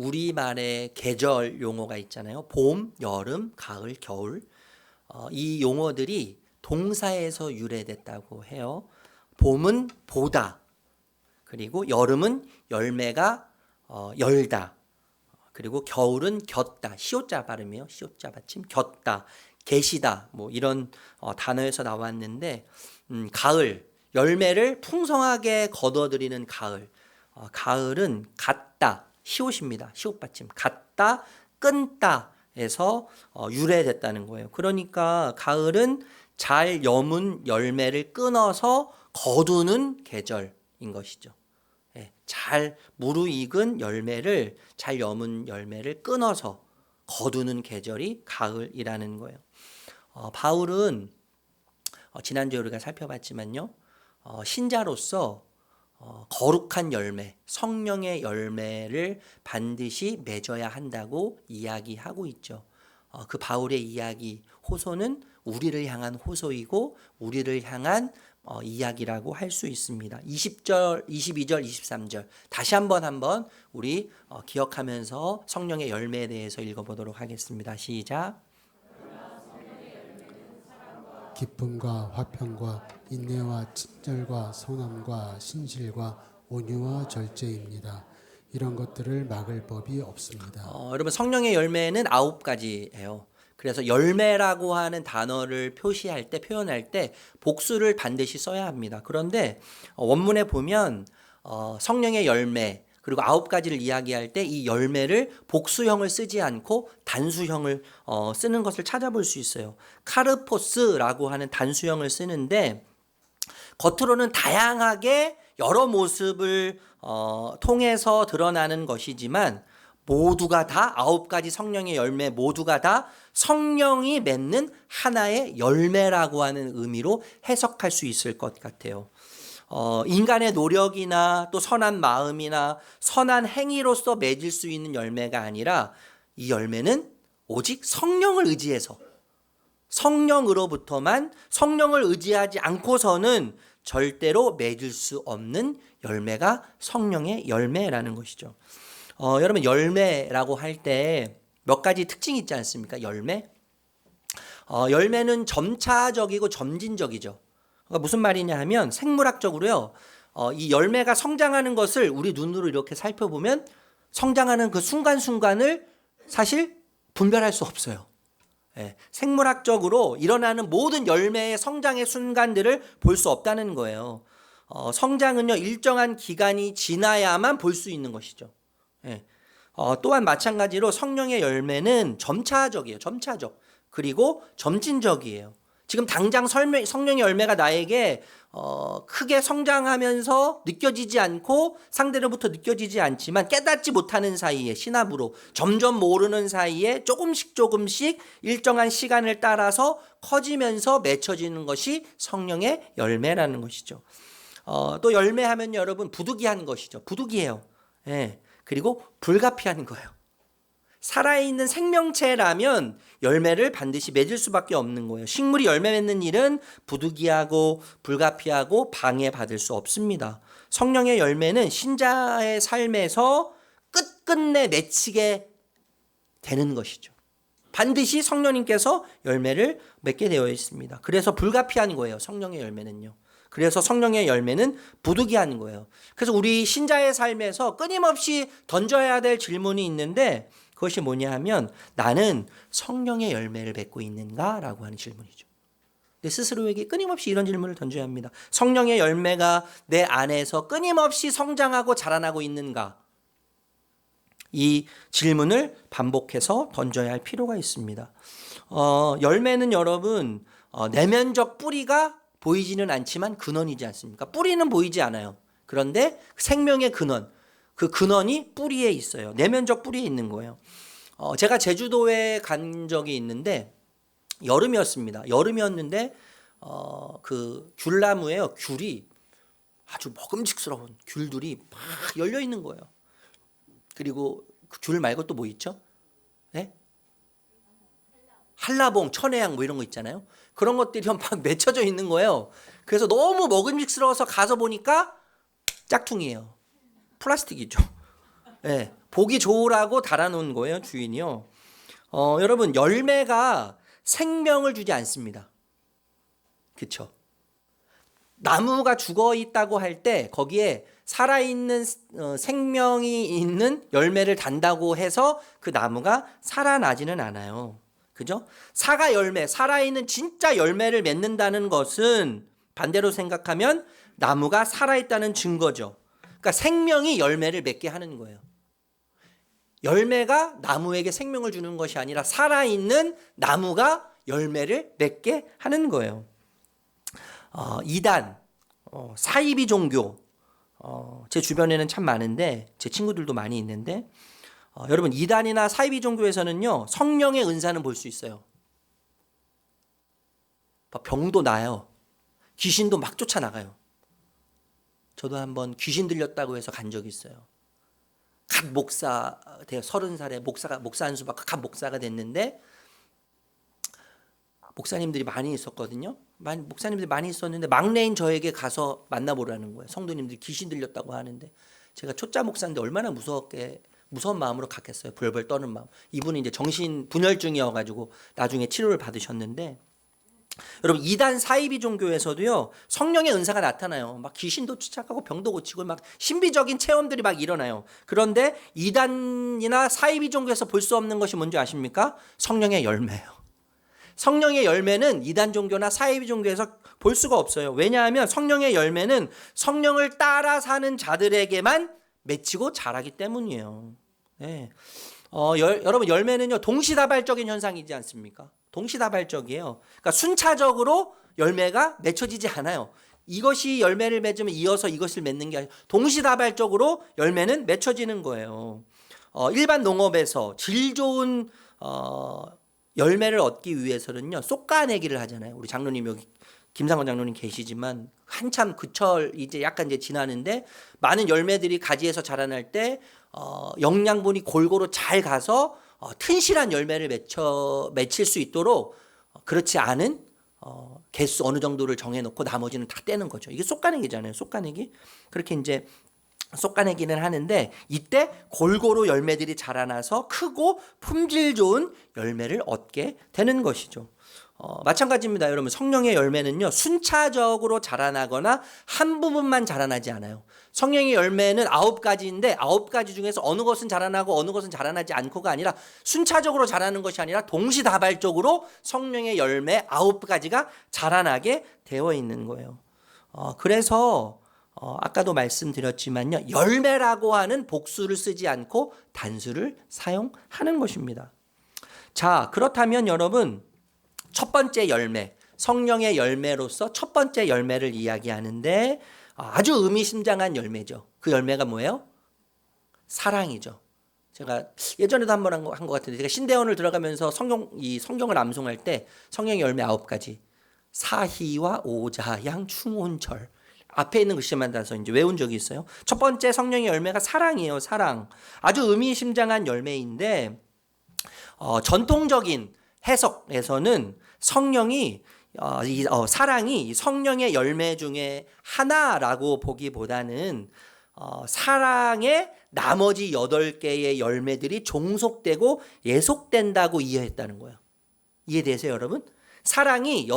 우리말의 계절 용어가 있잖아요. 봄, 여름, 가을, 겨울. 이 용어들이 동사에서 유래됐다고 해요. 봄은 보다, 그리고 여름은 열매가 열다, 그리고 겨울은 겼다. 시옷자 발음이에요. 시옷자 받침. 겼다, 계시다. 뭐 이런 단어에서 나왔는데, 가을, 열매를 풍성하게 거둬들이는 가을. 가을은 갖다, 시옷입니다. 시옷 받침. 갖다, 끈다에서 유래됐다는 거예요. 그러니까 가을은 잘 여문 열매를 끊어서 거두는 계절인 것이죠. 잘 무르익은 열매를, 잘 여문 열매를 끊어서 거두는 계절이 가을이라는 거예요. 바울은 지난주에 우리가 살펴봤지만요, 신자로서 거룩한 열매, 성령의 열매를 반드시 맺어야 한다고 이야기하고 있죠. 그 바울의 이야기, 호소는 우리를 향한 호소이고 우리를 향한 이야기라고 할 수 있습니다. 20절, 22절, 23절 다시 한번 우리 기억하면서 성령의 열매에 대해서 읽어보도록 하겠습니다. 시작. 기쁨과 화평과 인내와 친절과 선함과 신실과 온유와 절제입니다. 이런 것들을 막을 법이 없습니다. 여러분, 성령의 열매는 9가지예요. 그래서 열매라고 하는 단어를 표시할 때, 표현할 때 복수를 반드시 써야 합니다. 그런데 원문에 보면 성령의 열매, 그리고 9가지를 이야기할 때 이 열매를 복수형을 쓰지 않고 단수형을 쓰는 것을 찾아볼 수 있어요. 카르포스라고 하는 단수형을 쓰는데, 겉으로는 다양하게 여러 모습을 통해서 드러나는 것이지만, 모두가 다 9가지 성령의 열매, 모두가 다 성령이 맺는 하나의 열매라고 하는 의미로 해석할 수 있을 것 같아요. 인간의 노력이나 또 선한 마음이나 선한 행위로서 맺을 수 있는 열매가 아니라, 이 열매는 오직 성령을 의지해서, 성령으로부터만, 성령을 의지하지 않고서는 절대로 맺을 수 없는 열매가 성령의 열매라는 것이죠. 여러분, 열매라고 할 때 몇 가지 특징이 있지 않습니까? 열매? 열매는 점차적이고 점진적이죠. 그러니까 무슨 말이냐 하면, 생물학적으로요, 이 열매가 성장하는 것을 우리 눈으로 이렇게 살펴보면 성장하는 그 순간순간을 사실 분별할 수 없어요. 생물학적으로 일어나는 모든 열매의 성장의 순간들을 볼 수 없다는 거예요. 성장은요, 일정한 기간이 지나야만 볼 수 있는 것이죠. 또한 마찬가지로 성령의 열매는 점차적이에요. 점차적. 그리고 점진적이에요. 지금 당장 성령의 열매가 나에게 크게 성장하면서 느껴지지 않고, 상대로부터 느껴지지 않지만 깨닫지 못하는 사이에, 신압으로 점점 모르는 사이에 조금씩 일정한 시간을 따라서 커지면서 맺혀지는 것이 성령의 열매라는 것이죠. 또 열매하면 여러분, 부득이한 것이죠. 부득이해요. 그리고 불가피한 거예요. 살아있는 생명체라면 열매를 반드시 맺을 수밖에 없는 거예요. 식물이 열매 맺는 일은 부득이하고 불가피하고 방해받을 수 없습니다. 성령의 열매는 신자의 삶에서 끝끝내 맺히게 되는 것이죠. 반드시 성령님께서 열매를 맺게 되어 있습니다. 그래서 불가피한 거예요. 성령의 열매는요. 그래서 성령의 열매는 부득이한 거예요. 그래서 우리 신자의 삶에서 끊임없이 던져야 될 질문이 있는데, 그것이 뭐냐 하면, 나는 성령의 열매를 맺고 있는가? 라고 하는 질문이죠. 내 스스로에게 끊임없이 이런 질문을 던져야 합니다. 성령의 열매가 내 안에서 끊임없이 성장하고 자라나고 있는가? 이 질문을 반복해서 던져야 할 필요가 있습니다. 열매는 여러분, 내면적 뿌리가 보이지는 않지만 근원이지 않습니까? 뿌리는 보이지 않아요. 그런데 생명의 근원, 그 근원이 뿌리에 있어요. 내면적 뿌리에 있는 거예요. 제가 제주도에 간 적이 있는데, 여름이었습니다. 여름이었는데 그 귤나무에요, 귤이 아주 먹음직스러운 귤들이 막 열려 있는 거예요. 그리고 그 귤 말고 또 뭐 있죠? 네? 한라봉, 천혜향 뭐 이런 거 있잖아요. 그런 것들이 막 맺혀져 있는 거예요. 그래서 너무 먹음직스러워서 가서 보니까 짝퉁이에요. 플라스틱이죠. 예, 보기 좋으라고 달아놓은 거예요, 주인이요. 여러분, 열매가 생명을 주지 않습니다. 그쵸? 나무가 죽어 있다고 할 때 거기에 살아있는 생명이 있는 열매를 단다고 해서 그 나무가 살아나지는 않아요. 그죠? 사과 열매, 살아있는 진짜 열매를 맺는다는 것은 반대로 생각하면 나무가 살아있다는 증거죠. 그러니까 생명이 열매를 맺게 하는 거예요. 열매가 나무에게 생명을 주는 것이 아니라 살아있는 나무가 열매를 맺게 하는 거예요. 이단, 사이비 종교, 제 주변에는 참 많은데 제 친구들도 많이 있는데 여러분, 이단이나 사이비 종교에서는요, 성령의 은사는 볼 수 있어요. 병도 나요. 귀신도 막 쫓아나가요. 저도 한번 귀신 들렸다고 해서 간 적이 있어요. 갓 목사, 30살에 목사 한 수 받고 갓 목사가 됐는데, 목사님들이 많이 있었거든요. 목사님들이 많이 있었는데 막내인 저에게 가서 만나보라는 거예요. 성도님들이 귀신 들렸다고 하는데, 제가 초짜 목사인데 얼마나 무서운 마음으로 갔겠어요. 벌벌 떠는 마음. 이분이 이제 정신 분열증이어가지고 나중에 치료를 받으셨는데, 여러분, 이단 사이비 종교에서도요, 성령의 은사가 나타나요. 막 귀신도 쫓아가고 병도 고치고 막 신비적인 체험들이 막 일어나요. 그런데 이단이나 사이비 종교에서 볼 수 없는 것이 뭔지 아십니까? 성령의 열매예요. 성령의 열매는 이단 종교나 사이비 종교에서 볼 수가 없어요. 왜냐하면 성령의 열매는 성령을 따라 사는 자들에게만 맺히고 자라기 때문이에요. 네. 여러분, 열매는요, 동시다발적인 현상이지 않습니까? 동시다발적이에요. 그러니까 순차적으로 열매가 맺혀지지 않아요. 이것이 열매를 맺으면 이어서 이것을 맺는 게 아니라 동시다발적으로 열매는 맺혀지는 거예요. 일반 농업에서 질 좋은 열매를 얻기 위해서는요, 쏙가내기를 하잖아요. 우리 장로님, 여기 김상원 장로님 계시지만 한참 그철 이제 약간 이제 지나는데, 많은 열매들이 가지에서 자라날 때 영양분이 골고루 잘 가서 튼실한 열매를 맺힐 수 있도록, 그렇지 않은 개수 어느 정도를 정해놓고 나머지는 다 떼는 거죠. 이게 쏙가내기잖아요. 쏙가내기. 그렇게 이제 쏙가내기는 하는데, 이때 골고루 열매들이 자라나서 크고 품질 좋은 열매를 얻게 되는 것이죠. 마찬가지입니다. 여러분, 성령의 열매는요, 순차적으로 자라나거나 한 부분만 자라나지 않아요. 성령의 열매는 9가지인데 9가지 중에서 어느 것은 자라나고 어느 것은 자라나지 않고가 아니라 순차적으로 자라는 것이 아니라 동시다발적으로 성령의 열매 9가지가 자라나게 되어 있는 거예요. 그래서 아까도 말씀드렸지만요, 열매라고 하는 복수를 쓰지 않고 단수를 사용하는 것입니다. 자, 그렇다면 여러분, 첫 번째 열매, 성령의 열매로서 첫 번째 열매를 이야기하는데 아주 의미심장한 열매죠. 그 열매가 뭐예요? 사랑이죠. 제가 예전에도 한번 한 것 같은데, 제가 신대원을 들어가면서 성경을 암송할 때 성령의 열매 9가지, 사희와 오자양 충온절, 앞에 있는 글씨만 따서 이제 외운 적이 있어요. 첫 번째 성령의 열매가 사랑이에요. 사랑. 아주 의미심장한 열매인데, 전통적인 해석에서는 사랑이 성령의 열매 중에 하나라고 보기보다는 사랑의 나머지 8개의 열매들이 종속되고 예속된다고 이해했다는 거예요. 이해되세요, 여러분? 성령의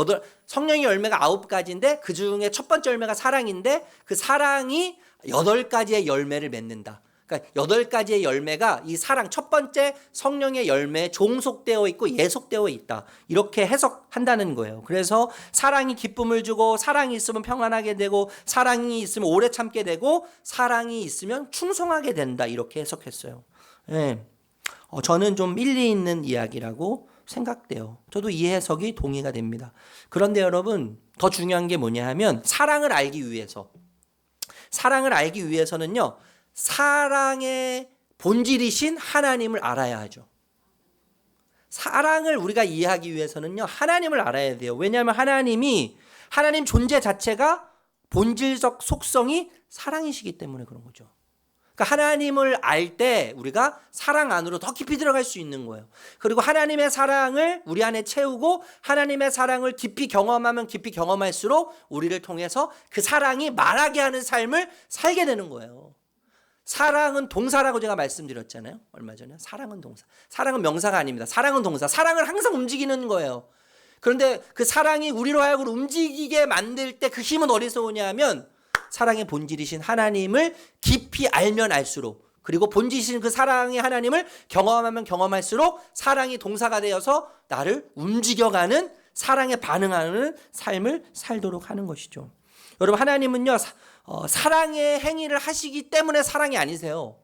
열매가 9가지인데 그 중에 첫 번째 열매가 사랑인데, 그 사랑이 8가지의 열매를 맺는다. 그러니까 8가지의 열매가 이 사랑, 첫 번째 성령의 열매에 종속되어 있고 예속되어 있다. 이렇게 해석한다는 거예요. 그래서 사랑이 기쁨을 주고, 사랑이 있으면 평안하게 되고, 사랑이 있으면 오래 참게 되고, 사랑이 있으면 충성하게 된다. 이렇게 해석했어요. 네. 저는 좀 일리 있는 이야기라고 생각돼요. 저도 이 해석이 동의가 됩니다. 그런데 여러분, 더 중요한 게 뭐냐 하면, 사랑을 알기 위해서는요, 사랑의 본질이신 하나님을 알아야 하죠. 사랑을 우리가 이해하기 위해서는요, 하나님을 알아야 돼요. 왜냐하면 하나님 존재 자체가 본질적 속성이 사랑이시기 때문에 그런 거죠. 그러니까 하나님을 알 때 우리가 사랑 안으로 더 깊이 들어갈 수 있는 거예요. 그리고 하나님의 사랑을 우리 안에 채우고, 하나님의 사랑을 깊이 경험하면 깊이 경험할수록 우리를 통해서 그 사랑이 말하게 하는 삶을 살게 되는 거예요. 사랑은 동사라고 제가 말씀드렸잖아요. 얼마 전에. 사랑은 동사. 사랑은 명사가 아닙니다. 사랑은 동사. 사랑은 항상 움직이는 거예요. 그런데 그 사랑이 우리로 하여금 움직이게 만들 때 그 힘은 어디서 오냐면 사랑의 본질이신 하나님을 깊이 알면 알수록, 그리고 본질이신 그 사랑의 하나님을 경험하면 경험할수록 사랑이 동사가 되어서 나를 움직여가는, 사랑에 반응하는 삶을 살도록 하는 것이죠. 여러분, 하나님은요 사랑의 행위를 하시기 때문에 사랑이 아니세요.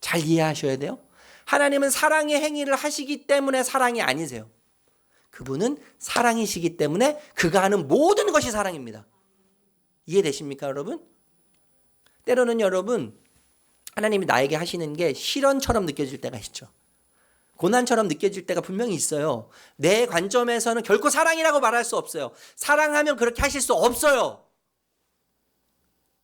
잘 이해하셔야 돼요. 하나님은 사랑의 행위를 하시기 때문에 사랑이 아니세요. 그분은 사랑이시기 때문에 그가 하는 모든 것이 사랑입니다. 이해되십니까, 여러분? 때로는 여러분, 하나님이 나에게 하시는 게 시련처럼 느껴질 때가 있죠. 고난처럼 느껴질 때가 분명히 있어요. 내 관점에서는 결코 사랑이라고 말할 수 없어요. 사랑하면 그렇게 하실 수 없어요.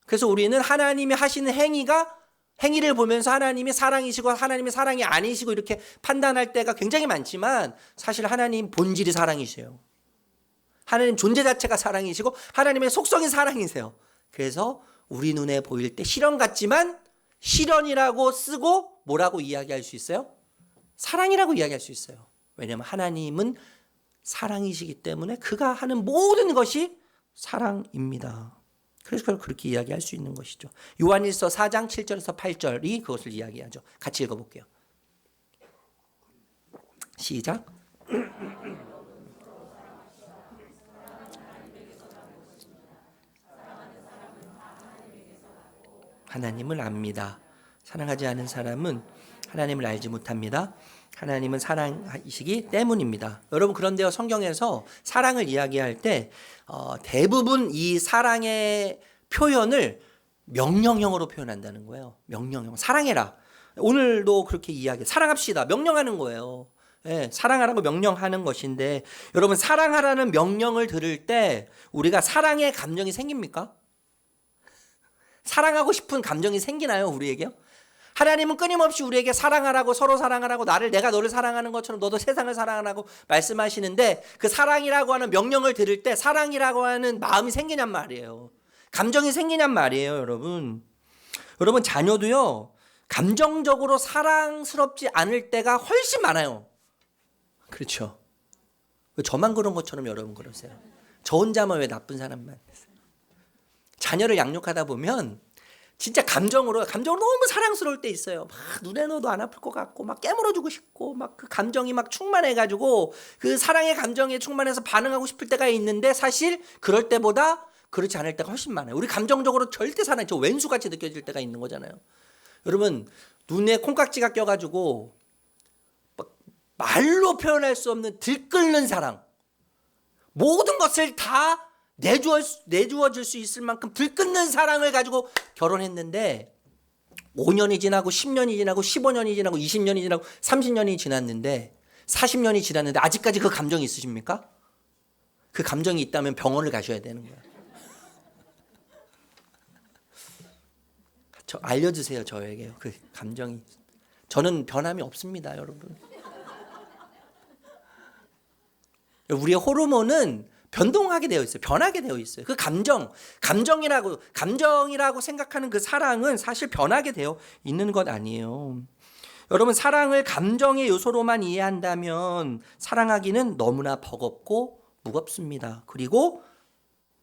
그래서 우리는 하나님이 하시는 행위를 보면서 하나님이 사랑이시고 하나님이 사랑이 아니시고 이렇게 판단할 때가 굉장히 많지만, 사실 하나님 본질이 사랑이세요. 하나님 존재 자체가 사랑이시고 하나님의 속성이 사랑이세요. 그래서 우리 눈에 보일 때 시련 같지만 시련이라고 쓰고 뭐라고 이야기할 수 있어요? 사랑이라고 이야기할 수 있어요. 왜냐하면 하나님은 사랑이시기 때문에 그가 하는 모든 것이 사랑입니다. 그래서 그렇게 이야기할 수 있는 것이죠. 요한일서 4장 7절에서 8절이 그것을 이야기하죠. 같이 읽어볼게요. 시작. 하나님을 압니다. 사랑하지 않은 사람은 하나님을 알지 못합니다. 하나님은 사랑이시기 때문입니다. 여러분, 그런데요, 성경에서 사랑을 이야기할 때 대부분 이 사랑의 표현을 명령형으로 표현한다는 거예요. 명령형. 사랑해라. 오늘도 그렇게 사랑합시다. 명령하는 거예요. 예, 사랑하라고 명령하는 것인데, 여러분, 사랑하라는 명령을 들을 때 우리가 사랑의 감정이 생깁니까? 사랑하고 싶은 감정이 생기나요, 우리에게요? 하나님은 끊임없이 우리에게 사랑하라고, 서로 사랑하라고, 내가 너를 사랑하는 것처럼 너도 세상을 사랑하라고 말씀하시는데, 그 사랑이라고 하는 명령을 들을 때 사랑이라고 하는 마음이 생기냔 말이에요. 감정이 생기냔 말이에요, 여러분. 여러분, 자녀도요, 감정적으로 사랑스럽지 않을 때가 훨씬 많아요. 그렇죠? 왜 저만 그런 것처럼 여러분 그러세요? 저 혼자만 왜 나쁜 사람만? 자녀를 양육하다 보면 진짜 감정으로 너무 사랑스러울 때 있어요. 막 눈에 넣어도 안 아플 것 같고 막 깨물어주고 싶고 막 그 감정이 막 충만해가지고 그 사랑의 감정에 충만해서 반응하고 싶을 때가 있는데, 사실 그럴 때보다 그렇지 않을 때가 훨씬 많아요. 우리 감정적으로 절대 사랑이 왼수같이 느껴질 때가 있는 거잖아요. 여러분, 눈에 콩깍지가 껴가지고 막 말로 표현할 수 없는 들끓는 사랑, 모든 것을 다 내주어 줄 수 있을 만큼 들끓는 사랑을 가지고 결혼했는데, 5년이 지나고 10년이 지나고 15년이 지나고 20년이 지나고 30년이 지났는데 40년이 지났는데 아직까지 그 감정이 있으십니까? 그 감정이 있다면 병원을 가셔야 되는 거예요. 알려주세요, 저에게요. 그 감정이. 저는 변함이 없습니다, 여러분. 우리의 호르몬은 변동하게 되어 있어요. 변하게 되어 있어요. 그 감정이라고 생각하는 그 사랑은 사실 변하게 되어 있는 것 아니에요. 여러분, 사랑을 감정의 요소로만 이해한다면 사랑하기는 너무나 버겁고 무겁습니다. 그리고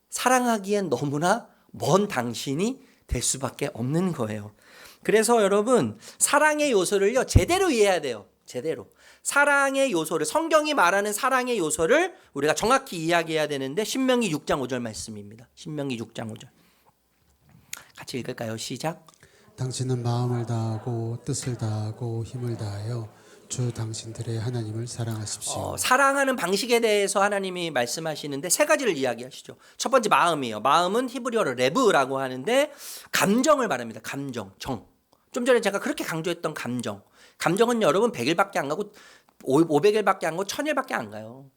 사랑하기엔 너무나 먼 당신이 될 수밖에 없는 거예요. 그래서 여러분, 사랑의 요소를요, 제대로 이해해야 돼요. 제대로. 사랑의 요소를, 성경이 말하는 사랑의 요소를 우리가 정확히 이야기해야 되는데, 신명기 6장 5절 말씀입니다. 신명기 6장 5절. 같이 읽을까요? 시작. 당신은 마음을 다하고 뜻을 다하고 힘을 다하여 주 당신들의 하나님을 사랑하십시오. 사랑하는 방식에 대해서 하나님이 말씀하시는데 세 가지를 이야기하시죠. 첫 번째, 마음이에요. 마음은 히브리어로 레브라고 하는데 감정을 말합니다. 감정, 정. 좀 전에 제가 그렇게 강조했던 감정은 여러분 100일밖에 안 가고 500일밖에 안 가고 1000일밖에 안 가요.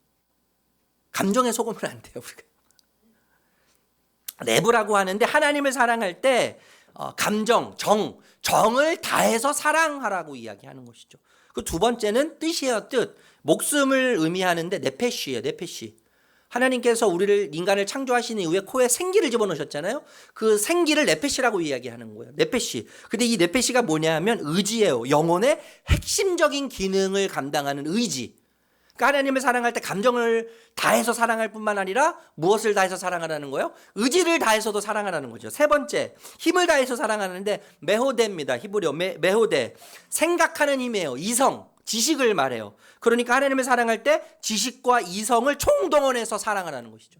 감정에 속으면 안 돼요, 우리가. 레브라고 하는데 하나님을 사랑할 때 감정, 정을 다해서 사랑하라고 이야기하는 것이죠. 그 두 번째는 뜻이에요. 뜻. 목숨을 의미하는데 네페시예요. 네페시. 하나님께서 인간을 창조하신 이후에 코에 생기를 집어넣으셨잖아요. 그 생기를 네페시라고 이야기하는 거예요. 네페시. 근데 이 네페시가 뭐냐면 의지예요. 영혼의 핵심적인 기능을 감당하는 의지. 그러니까 하나님을 사랑할 때 감정을 다해서 사랑할 뿐만 아니라 무엇을 다해서 사랑하라는 거예요? 의지를 다해서도 사랑하라는 거죠. 세 번째, 힘을 다해서 사랑하는데 메호데입니다. 히브리어 메호데. 생각하는 힘이에요. 이성, 지식을 말해요. 그러니까 하나님을 사랑할 때 지식과 이성을 총동원해서 사랑하라는 것이죠.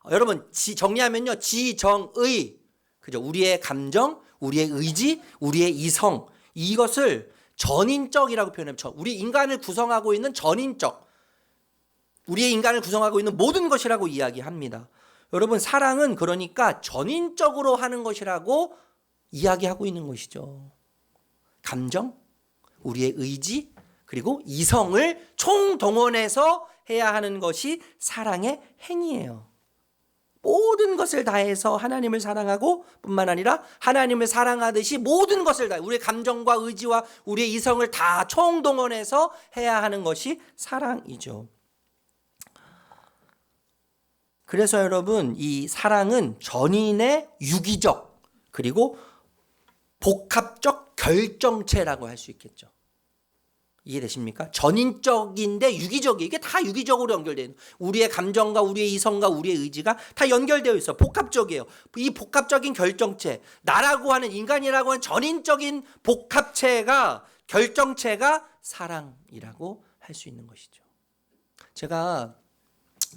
여러분 정리하면요, 지정의, 그죠? 우리의 감정, 우리의 의지, 우리의 이성, 이것을 전인적이라고 표현해요. 우리 인간을 구성하고 있는 전인적, 우리의 인간을 구성하고 있는 모든 것이라고 이야기합니다. 여러분 사랑은 그러니까 전인적으로 하는 것이라고 이야기하고 있는 것이죠. 감정, 우리의 의지, 그리고 이성을 총동원해서 해야 하는 것이 사랑의 행위예요. 모든 것을 다해서 하나님을 사랑하고 뿐만 아니라 하나님을 사랑하듯이 모든 것을 다, 우리의 감정과 의지와 우리의 이성을 다 총동원해서 해야 하는 것이 사랑이죠. 그래서 여러분 이 사랑은 전인의 유기적 그리고 복합적 결정체라고 할 수 있겠죠. 이해되십니까? 전인적인데 유기적이에요. 이게 다 유기적으로 연결되어 있는, 우리의 감정과 우리의 이성과 우리의 의지가 다 연결되어 있어요. 복합적이에요. 이 복합적인 결정체, 나라고 하는, 인간이라고 하는 전인적인 복합체가, 결정체가 사랑이라고 할 수 있는 것이죠. 제가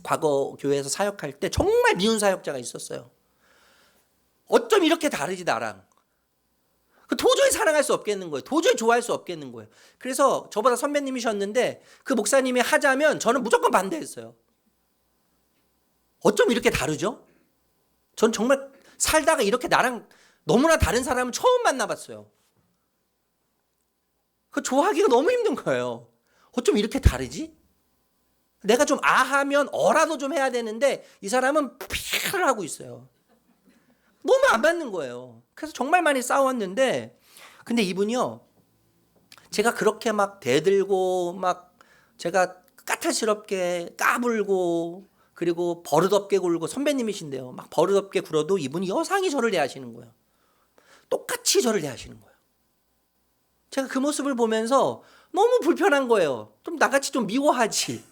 과거 교회에서 사역할 때 정말 미운 사역자가 있었어요. 어쩜 이렇게 다르지 나랑. 도저히 사랑할 수 없겠는 거예요. 도저히 좋아할 수 없겠는 거예요. 그래서 저보다 선배님이셨는데 그 목사님이 하자면 저는 무조건 반대했어요. 어쩜 이렇게 다르죠? 전 정말 살다가 이렇게 나랑 너무나 다른 사람은 처음 만나봤어요. 그 좋아하기가 너무 힘든 거예요. 어쩜 이렇게 다르지? 내가 좀 아하면 어라도 좀 해야 되는데 이 사람은 피를 하고 있어요. 너무 안 맞는 거예요. 그래서 정말 많이 싸웠는데, 근데 이분이요, 제가 그렇게 막 대들고 막 제가 까탈스럽게 까불고 그리고 버릇없게 굴고, 선배님이신데요, 막 버릇없게 굴어도 이분이 여상히 저를 대하시는 거예요. 똑같이 저를 대하시는 거예요. 제가 그 모습을 보면서 너무 불편한 거예요. 좀 나같이 좀 미워하지,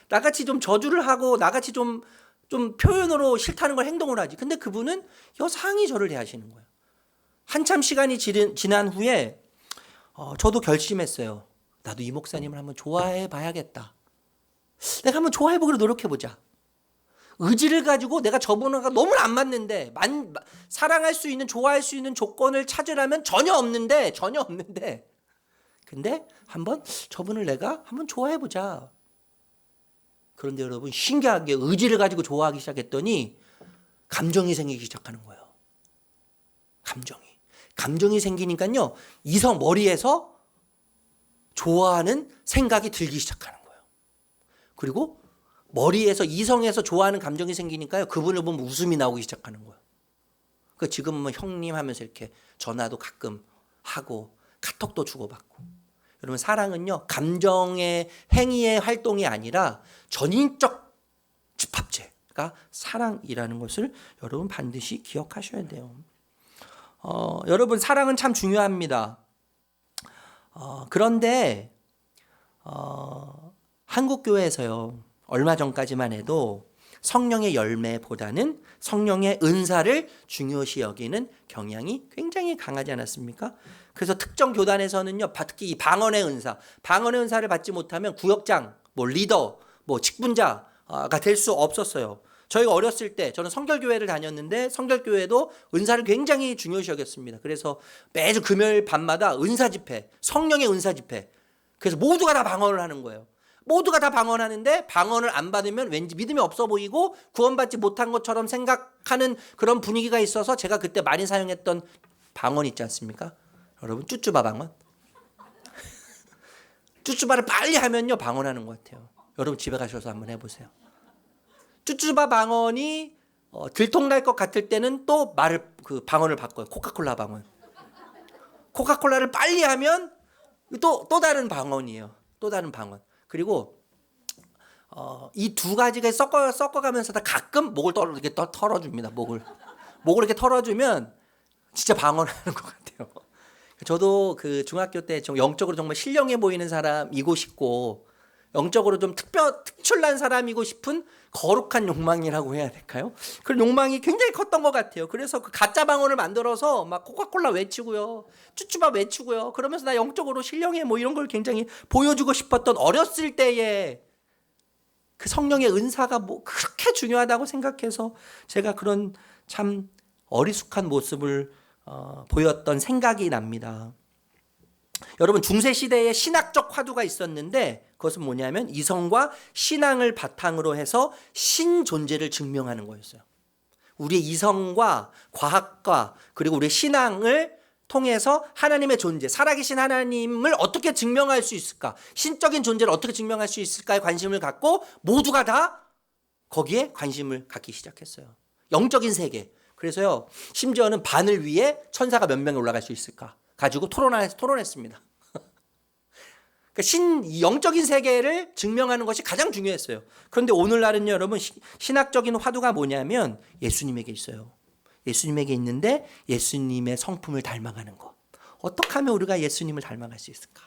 나같이 좀 저주를 하고 나같이 좀 표현으로 싫다는 걸 행동을 하지. 근데 그분은 여상히 저를 대하시는 거예요. 한참 시간이 지난 후에 저도 결심했어요. 나도 이 목사님을 한번 좋아해 봐야겠다. 내가 한번 좋아해 보기로 노력해 보자. 의지를 가지고 내가 저분과 너무 안 맞는데, 사랑할 수 있는, 좋아할 수 있는 조건을 찾으라면 전혀 없는데 근데 한번 저분을 내가 한번 좋아해 보자. 그런데 여러분 신기하게 의지를 가지고 좋아하기 시작했더니 감정이 생기기 시작하는 거예요. 감정이 생기니까요, 이성 머리에서 좋아하는 생각이 들기 시작하는 거예요. 그리고 머리에서, 이성에서 좋아하는 감정이 생기니까요, 그분을 보면 웃음이 나오기 시작하는 거예요. 그 지금은 뭐 형님 하면서 이렇게 전화도 가끔 하고 카톡도 주고받고. 여러분 사랑은요, 감정의 행위의 활동이 아니라 전인적 집합체가 사랑이라는 것을 여러분 반드시 기억하셔야 돼요. 여러분 사랑은 참 중요합니다. 그런데 한국 교회에서요, 얼마 전까지만 해도 성령의 열매보다는 성령의 은사를 중요시 여기는 경향이 굉장히 강하지 않았습니까? 그래서 특정 교단에서는요, 특히 이 방언의 은사를 받지 못하면 구역장, 리더, 직분자가 될 수 없었어요. 저희가 어렸을 때, 저는 성결교회를 다녔는데 성결교회도 은사를 굉장히 중요시 여겼습니다. 그래서 매주 금요일 밤마다 은사 집회, 성령의 은사 집회. 그래서 모두가 다 방언을 하는 거예요. 모두가 다 방언하는데 방언을 안 받으면 왠지 믿음이 없어 보이고 구원받지 못한 것처럼 생각하는 그런 분위기가 있어서, 제가 그때 많이 사용했던 방언 있지 않습니까? 여러분 쭈쭈바 방언. 쭈쭈바를 빨리 하면요 방언하는 것 같아요. 여러분 집에 가셔서 한번 해보세요. 쭈쭈바 방언이 들통날 것 같을 때는 또 방언을 바꿔요. 코카콜라 방언. 코카콜라를 빨리 하면 또 다른 방언이에요. 또 다른 방언. 그리고 이 두 가지가 섞어가면서 다 가끔 목을 이렇게 털어줍니다. 목을 이렇게 털어주면 진짜 방언하는 것 같아요. 저도 그 중학교 때 좀 영적으로 정말 신령해 보이는 사람이고 싶고 영적으로 좀 특출난 사람이고 싶은 거룩한 욕망이라고 해야 될까요? 그런 욕망이 굉장히 컸던 것 같아요. 그래서 그 가짜 방언을 만들어서 막 코카콜라 외치고요, 쭈쭈바 외치고요. 그러면서 나 영적으로 신령해 뭐 이런 걸 굉장히 보여주고 싶었던 어렸을 때의 그 성령의 은사가 뭐 그렇게 중요하다고 생각해서 제가 그런 참 어리숙한 모습을 보였던 생각이 납니다. 여러분 중세 시대에 신학적 화두가 있었는데 그것은 뭐냐면 이성과 신앙을 바탕으로 해서 신 존재를 증명하는 거였어요. 우리의 이성과 과학과 그리고 우리의 신앙을 통해서 하나님의 존재, 살아계신 하나님을 어떻게 증명할 수 있을까? 신적인 존재를 어떻게 증명할 수 있을까에 관심을 갖고 모두가 다 거기에 관심을 갖기 시작했어요. 영적인 세계. 그래서요, 심지어는 바늘 위에 천사가 몇 명이 올라갈 수 있을까 가지고 토론했습니다. 그러니까 영적인 세계를 증명하는 것이 가장 중요했어요. 그런데 오늘날은요, 여러분, 신학적인 화두가 뭐냐면 예수님에게 있어요. 예수님에게 있는데 예수님의 성품을 닮아가는 것. 어떻게 하면 우리가 예수님을 닮아갈 수 있을까?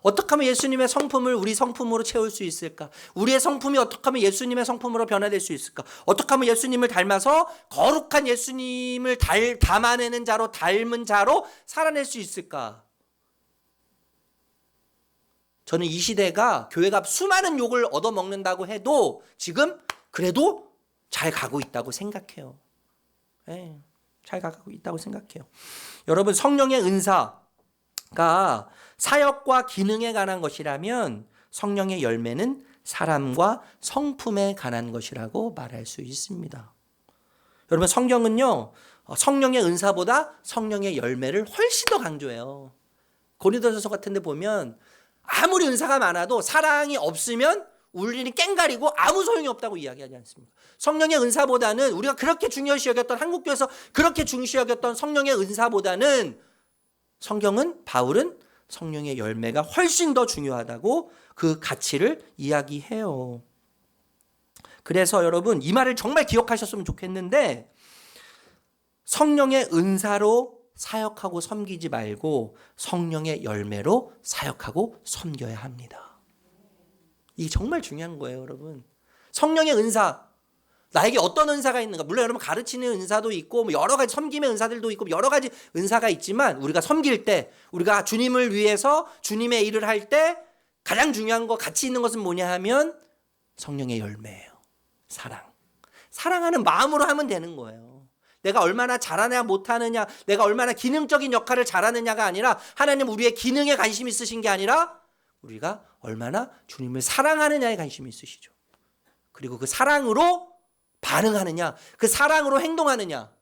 어떻게 하면 예수님의 성품을 우리 성품으로 채울 수 있을까? 우리의 성품이 어떻게 하면 예수님의 성품으로 변화될 수 있을까? 어떻게 하면 예수님을 닮아서 거룩한 예수님을 담아내는 자로, 닮은 자로 살아낼 수 있을까? 저는 이 시대가 교회가 수많은 욕을 얻어먹는다고 해도 지금 그래도 잘 가고 있다고 생각해요. 네, 잘 가고 있다고 생각해요. 여러분, 성령의 은사가 사역과 기능에 관한 것이라면 성령의 열매는 사람과 성품에 관한 것이라고 말할 수 있습니다. 여러분, 성경은요, 성령의 은사보다 성령의 열매를 훨씬 더 강조해요. 고린도전서 같은 데 보면 아무리 은사가 많아도 사랑이 없으면 우리는 깽가리고 아무 소용이 없다고 이야기하지 않습니까? 성령의 은사보다는 우리가 그렇게 중요시 여겼던, 한국교회에서 그렇게 중요시 여겼던 성령의 은사보다는 바울은 성령의 열매가 훨씬 더 중요하다고 그 가치를 이야기해요. 그래서 여러분, 이 말을 정말 기억하셨으면 좋겠는데 성령의 은사로 사역하고 섬기지 말고 성령의 열매로 사역하고 섬겨야 합니다. 이게 정말 중요한 거예요, 여러분. 성령의 은사, 나에게 어떤 은사가 있는가? 물론 여러분 가르치는 은사도 있고 여러 가지 섬김의 은사들도 있고 여러 가지 은사가 있지만 우리가 섬길 때, 우리가 주님을 위해서 주님의 일을 할 때 가장 중요한 거, 가치 있는 것은 뭐냐 하면 성령의 열매예요. 사랑하는 마음으로 하면 되는 거예요. 내가 얼마나 잘하냐 못하느냐, 내가 얼마나 기능적인 역할을 잘하느냐가 아니라 하나님 우리의 기능에 관심 있으신 게 아니라 우리가 얼마나 주님을 사랑하느냐에 관심이 있으시죠. 그리고 그 사랑으로 반응하느냐, 그 사랑으로 행동하느냐,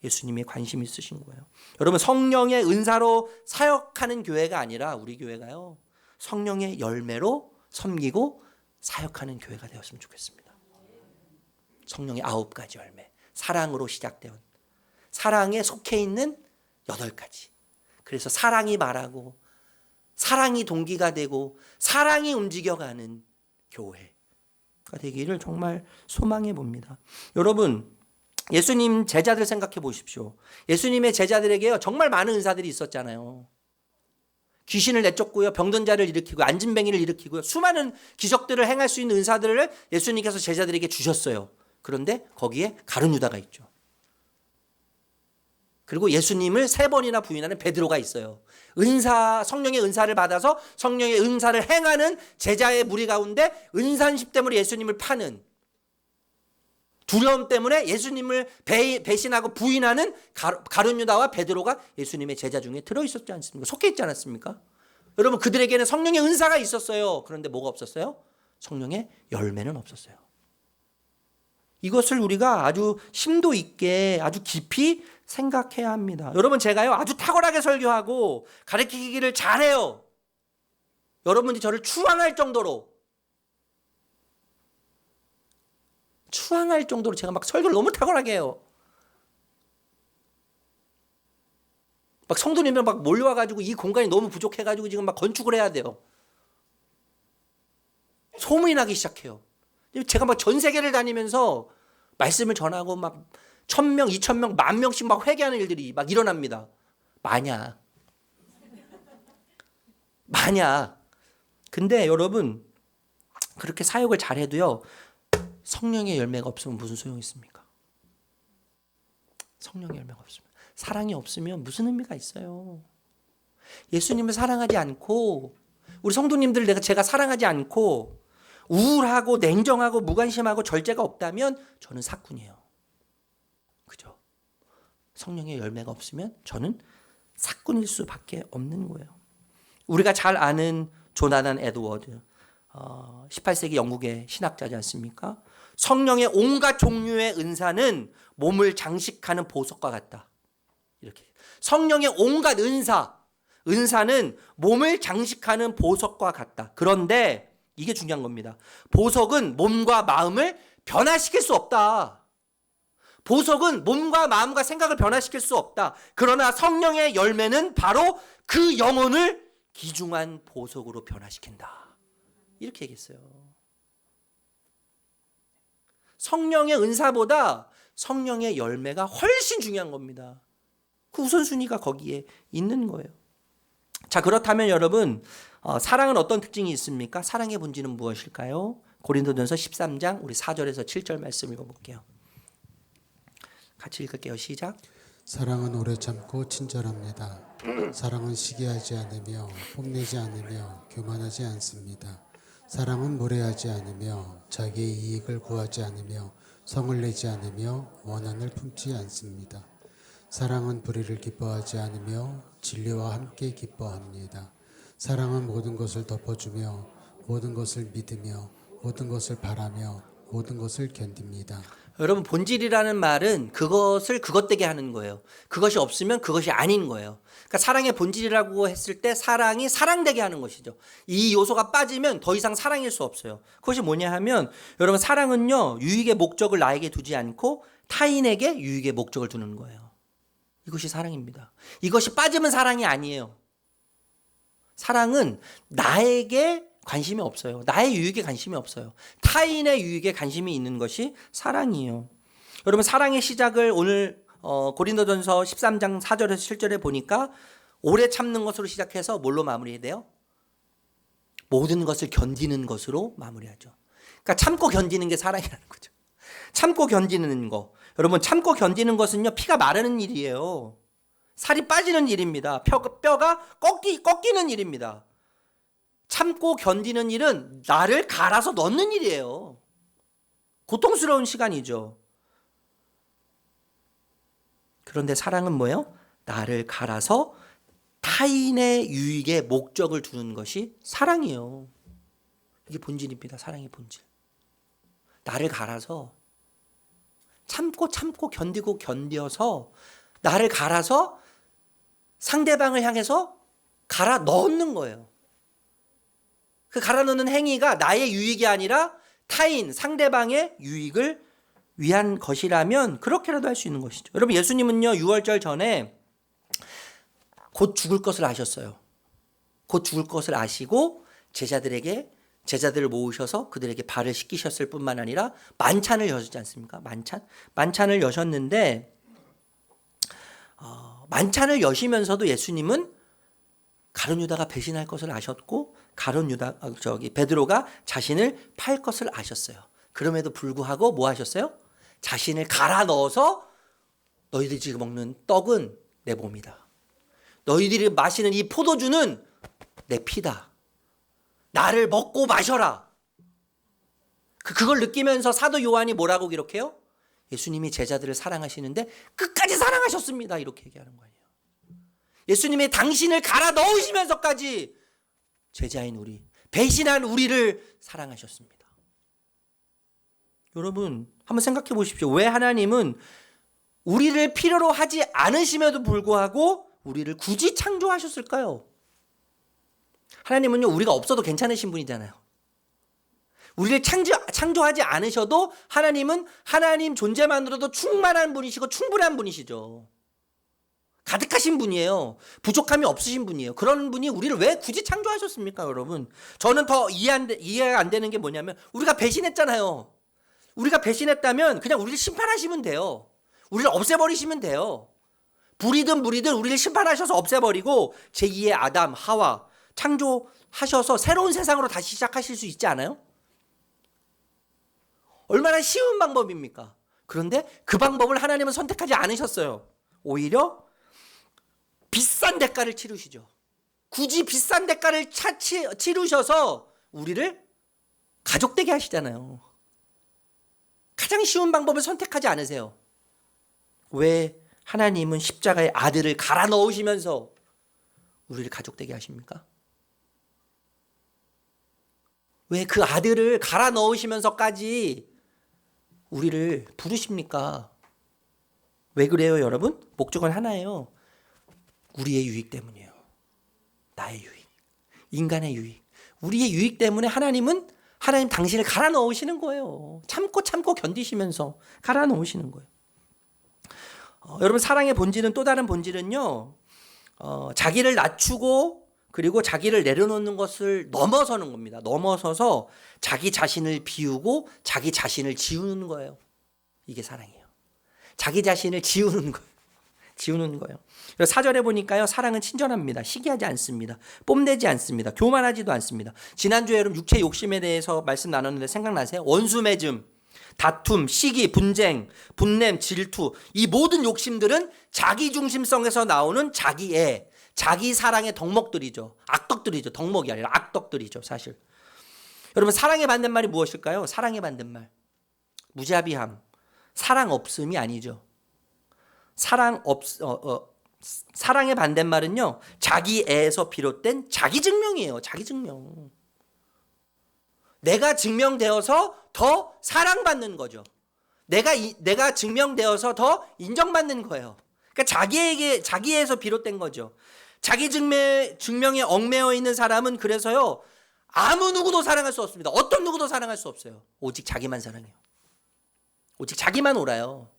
예수님이 관심이 있으신 거예요. 여러분, 성령의 은사로 사역하는 교회가 아니라 우리 교회가요, 성령의 열매로 섬기고 사역하는 교회가 되었으면 좋겠습니다. 성령의 9가지 열매, 사랑으로 시작되온, 사랑에 속해 있는 8가지. 그래서 사랑이 말하고 사랑이 동기가 되고 사랑이 움직여가는 교회가 되기를 정말 소망해 봅니다. 여러분, 예수님 제자들 생각해 보십시오. 예수님의 제자들에게요, 정말 많은 은사들이 있었잖아요. 귀신을 내쫓고요, 병든 자를 일으키고 안진뱅이를 일으키고요, 수많은 기적들을 행할 수 있는 은사들을 예수님께서 제자들에게 주셨어요. 그런데 거기에 가룟 유다가 있죠. 그리고 예수님을 3번이나 부인하는 베드로가 있어요. 성령의 은사를 받아서 성령의 은사를 행하는 제자의 무리 가운데 은산십 때문에 예수님을 파는, 두려움 때문에 예수님을 배신하고 부인하는 가룟 유다와 베드로가 예수님의 제자 중에 들어있었지 않습니까? 속해 있지 않았습니까? 여러분, 그들에게는 성령의 은사가 있었어요. 그런데 뭐가 없었어요? 성령의 열매는 없었어요. 이것을 우리가 아주 심도 있게, 아주 깊이 생각해야 합니다. 여러분, 제가요, 아주 탁월하게 설교하고 가르치기를 잘해요. 여러분이 저를 추앙할 정도로 제가 막 설교를 너무 탁월하게 해요. 막 성도님들 막 몰려와가지고 이 공간이 너무 부족해가지고 지금 막 건축을 해야 돼요. 소문이 나기 시작해요. 제가 막 전 세계를 다니면서 말씀을 전하고 막 1,000명, 2,000명, 10,000명씩 막 회개하는 일들이 막 일어납니다. 마냐. 근데 여러분, 그렇게 사역을 잘해도요, 성령의 열매가 없으면 무슨 소용이 있습니까? 성령의 열매가 없으면, 사랑이 없으면 무슨 의미가 있어요? 예수님을 사랑하지 않고, 우리 성도님들 제가 사랑하지 않고 우울하고 냉정하고 무관심하고 절제가 없다면 저는 사꾼이에요. 그죠? 성령의 열매가 없으면 저는 사꾼일 수밖에 없는 거예요. 우리가 잘 아는 조나단 에드워드, 18세기 영국의 신학자지 않습니까? 성령의 온갖 종류의 은사는 몸을 장식하는 보석과 같다. 이렇게 성령의 온갖 은사는 몸을 장식하는 보석과 같다. 그런데 이게 중요한 겁니다. 보석은 몸과 마음을 변화시킬 수 없다. 보석은 몸과 마음과 생각을 변화시킬 수 없다. 그러나 성령의 열매는 바로 그 영혼을 귀중한 보석으로 변화시킨다. 이렇게 얘기했어요. 성령의 은사보다 성령의 열매가 훨씬 중요한 겁니다. 그 우선순위가 거기에 있는 거예요. 자, 그렇다면 여러분, 사랑은 어떤 특징이 있습니까? 사랑의 본질은 무엇일까요? 고린도전서 13장 우리 4절에서 7절 말씀 읽어볼게요. 같이 읽을게요. 시작. 사랑은 오래 참고 친절합니다. 사랑은 시기하지 않으며 뽐내지 않으며 교만하지 않습니다. 사랑은 무례하지 않으며 자기의 이익을 구하지 않으며 성을 내지 않으며 원한을 품지 않습니다. 사랑은 불의를 기뻐하지 않으며 진리와 함께 기뻐합니다. 사랑은 모든 것을 덮어주며 모든 것을 믿으며 모든 것을 바라며 모든 것을 견딥니다. 여러분, 본질이라는 말은 그것을 그것되게 하는 거예요. 그것이 없으면 그것이 아닌 거예요. 그러니까 사랑의 본질이라고 했을 때 사랑이 사랑되게 하는 것이죠. 이 요소가 빠지면 더 이상 사랑일 수 없어요. 그것이 뭐냐 하면, 여러분, 사랑은요, 유익의 목적을 나에게 두지 않고 타인에게 유익의 목적을 두는 거예요. 이것이 사랑입니다. 이것이 빠지면 사랑이 아니에요. 사랑은 나에게 관심이 없어요. 나의 유익에 관심이 없어요. 타인의 유익에 관심이 있는 것이 사랑이에요. 여러분, 사랑의 시작을 오늘 고린도전서 13장 4절에서 7절에 보니까 오래 참는 것으로 시작해서 뭘로 마무리돼요? 모든 것을 견디는 것으로 마무리하죠. 그러니까 참고 견디는 게 사랑이라는 거죠. 참고 견디는 거. 여러분, 참고 견디는 것은요, 피가 마르는 일이에요. 살이 빠지는 일입니다. 뼈가 꺾이는 일입니다. 참고 견디는 일은 나를 갈아서 넣는 일이에요. 고통스러운 시간이죠. 그런데 사랑은 뭐예요? 나를 갈아서 타인의 유익에 목적을 두는 것이 사랑이에요. 이게 본질입니다. 사랑의 본질. 나를 갈아서 참고 견뎌서 나를 갈아서 상대방을 향해서 갈아 넣는 거예요. 그 갈아 넣는 행위가 나의 유익이 아니라 타인, 상대방의 유익을 위한 것이라면 그렇게라도 할 수 있는 것이죠. 여러분, 예수님은요, 유월절 전에 곧 죽을 것을 아셨어요. 곧 죽을 것을 아시고 제자들을 모으셔서 그들에게 발을 씻기셨을 뿐만 아니라 만찬을 여셨지 않습니까? 만찬을 여셨는데, 만찬을 여시면서도 예수님은 가룟 유다가 배신할 것을 아셨고, 베드로가 자신을 팔 것을 아셨어요. 그럼에도 불구하고 뭐 하셨어요? 자신을 갈아 넣어서 너희들이 지금 먹는 떡은 내 몸이다. 너희들이 마시는 이 포도주는 내 피다. 나를 먹고 마셔라. 그걸 느끼면서 사도 요한이 뭐라고 기록해요? 예수님이 제자들을 사랑하시는데 끝까지 사랑하셨습니다. 이렇게 얘기하는 거예요. 예수님이 당신을 갈아 넣으시면서까지 제자인 우리, 배신한 우리를 사랑하셨습니다. 여러분, 한번 생각해 보십시오. 왜 하나님은 우리를 필요로 하지 않으심에도 불구하고 우리를 굳이 창조하셨을까요? 하나님은요, 우리가 없어도 괜찮으신 분이잖아요. 우리를 창조하지 않으셔도 하나님은 하나님 존재만으로도 충만한 분이시고 충분한 분이시죠. 가득하신 분이에요. 부족함이 없으신 분이에요. 그런 분이 우리를 왜 굳이 창조하셨습니까, 여러분? 저는 더 이해가 안 되는 게 뭐냐면 우리가 배신했잖아요. 우리가 배신했다면 그냥 우리를 심판하시면 돼요. 우리를 없애버리시면 돼요. 불이든 물이든 우리를 심판하셔서 없애버리고 제2의 아담, 하와 창조하셔서 새로운 세상으로 다시 시작하실 수 있지 않아요? 얼마나 쉬운 방법입니까? 그런데 그 방법을 하나님은 선택하지 않으셨어요. 오히려 비싼 대가를 치르시죠. 굳이 비싼 대가를 치르셔서 우리를 가족되게 하시잖아요. 가장 쉬운 방법을 선택하지 않으세요. 왜 하나님은 십자가에 아들을 갈아 넣으시면서 우리를 가족되게 하십니까? 왜 그 아들을 갈아 넣으시면서까지 우리를 부르십니까? 왜 그래요, 여러분? 목적은 하나예요. 우리의 유익 때문이에요. 나의 유익, 인간의 유익. 우리의 유익 때문에 하나님 당신을 갈아 넣으시는 거예요. 참고 견디시면서 갈아 넣으시는 거예요. 여러분, 사랑의 본질은, 또 다른 본질은요, 자기를 낮추고 그리고 자기를 내려놓는 것을 넘어서는 겁니다. 넘어서서 자기 자신을 비우고 자기 자신을 지우는 거예요. 이게 사랑이에요. 자기 자신을 지우는 거예요. 지우는 거예요. 4절에 보니까요, 사랑은 친절합니다. 시기하지 않습니다. 뽐내지 않습니다. 교만하지도 않습니다. 지난주에 여러분 육체 욕심에 대해서 말씀 나눴는데 생각나세요? 원수 맺음, 다툼, 시기, 분쟁, 분냄, 질투, 이 모든 욕심들은 자기중심성에서 나오는 자기애, 자기 사랑의 덕목들이죠. 악덕들이죠. 덕목이 아니라 악덕들이죠, 사실. 여러분, 사랑의 반대말이 무엇일까요? 사랑의 반대말, 무자비함, 사랑 없음이 아니죠. 사랑의 반대말은요, 자기애에서 비롯된 자기증명이에요. 자기증명. 내가 증명되어서 더 사랑받는 거죠. 내가 증명되어서 더 인정받는 거예요. 그러니까 자기애에서 비롯된 거죠. 자기 증명에 얽매여 있는 사람은 그래서요, 아무 누구도 사랑할 수 없습니다. 어떤 누구도 사랑할 수 없어요. 오직 자기만 사랑해요. 오직 자기만 옳아요.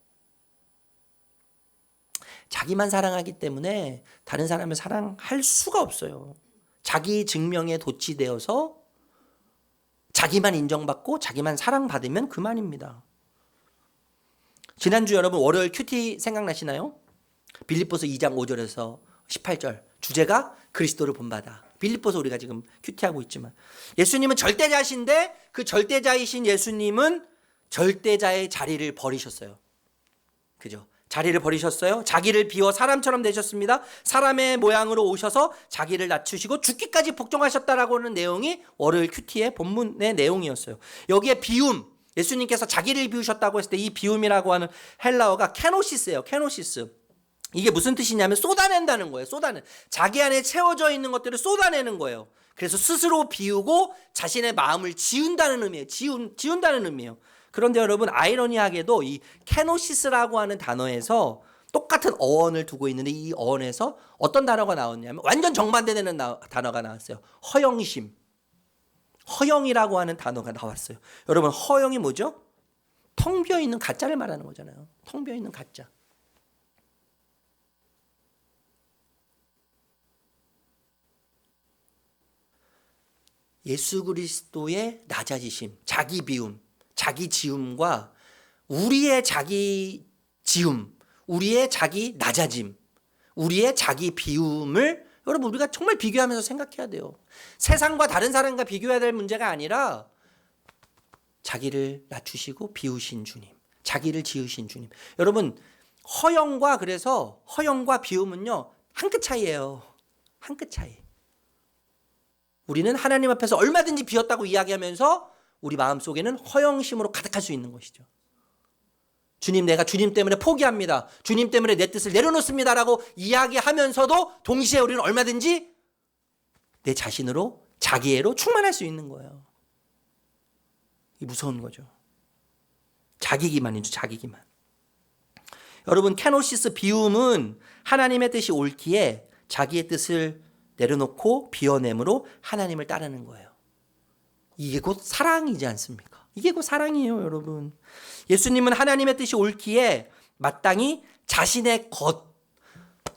자기만 사랑하기 때문에 다른 사람을 사랑할 수가 없어요. 자기 증명에 도취되어서 자기만 인정받고 자기만 사랑받으면 그만입니다. 지난주 여러분 월요일 큐티 생각나시나요? 빌립보서 2장 5절에서 18절 주제가 그리스도를 본받아. 빌립보서 우리가 지금 큐티하고 있지만 예수님은 절대자신데 그 절대자이신 예수님은 절대자의 자리를 버리셨어요. 그죠? 자리를 버리셨어요. 자기를 비워 사람처럼 되셨습니다. 사람의 모양으로 오셔서 자기를 낮추시고 죽기까지 복종하셨다라고 하는 내용이 월요일 큐티의 본문의 내용이었어요. 여기에 비움, 예수님께서 자기를 비우셨다고 했을 때 이 비움이라고 하는 헬라어가 케노시스예요. 케노시스. 이게 무슨 뜻이냐면 쏟아낸다는 거예요. 자기 안에 채워져 있는 것들을 쏟아내는 거예요. 그래서 스스로 비우고 자신의 마음을 지운다는 의미예요. 지운다는 의미예요. 그런데 여러분, 아이러니하게도 이 케노시스라고 하는 단어에서 똑같은 어원을 두고 있는데 이 어원에서 어떤 단어가 나왔냐면 완전 정반대되는 단어가 나왔어요. 허영심. 허영이라고 하는 단어가 나왔어요. 여러분, 허영이 뭐죠? 텅 비어 있는 가짜를 말하는 거잖아요. 텅 비어 있는 가짜. 예수 그리스도의 낮아지심, 자기 비움, 자기 지움과 우리의 자기 지움, 우리의 자기 낮아짐, 우리의 자기 비움을 여러분 우리가 정말 비교하면서 생각해야 돼요. 세상과 다른 사람과 비교해야 될 문제가 아니라 자기를 낮추시고 비우신 주님, 자기를 지으신 주님. 여러분, 허영과 비움은요, 한 끗 차이예요. 한 끗 차이. 우리는 하나님 앞에서 얼마든지 비었다고 이야기하면서 우리 마음속에는 허영심으로 가득할 수 있는 것이죠. 주님, 내가 주님 때문에 포기합니다. 주님 때문에 내 뜻을 내려놓습니다라고 이야기하면서도 동시에 우리는 얼마든지 내 자신으로, 자기애로 충만할 수 있는 거예요. 이 무서운 거죠. 자기기만이죠. 자기기만. 여러분, 케노시스 비움은 하나님의 뜻이 옳기에 자기의 뜻을 내려놓고 비워냄으로 하나님을 따르는 거예요. 이게 곧 사랑이지 않습니까? 이게 곧 사랑이에요, 여러분. 예수님은 하나님의 뜻이 옳기에 마땅히 자신의 것,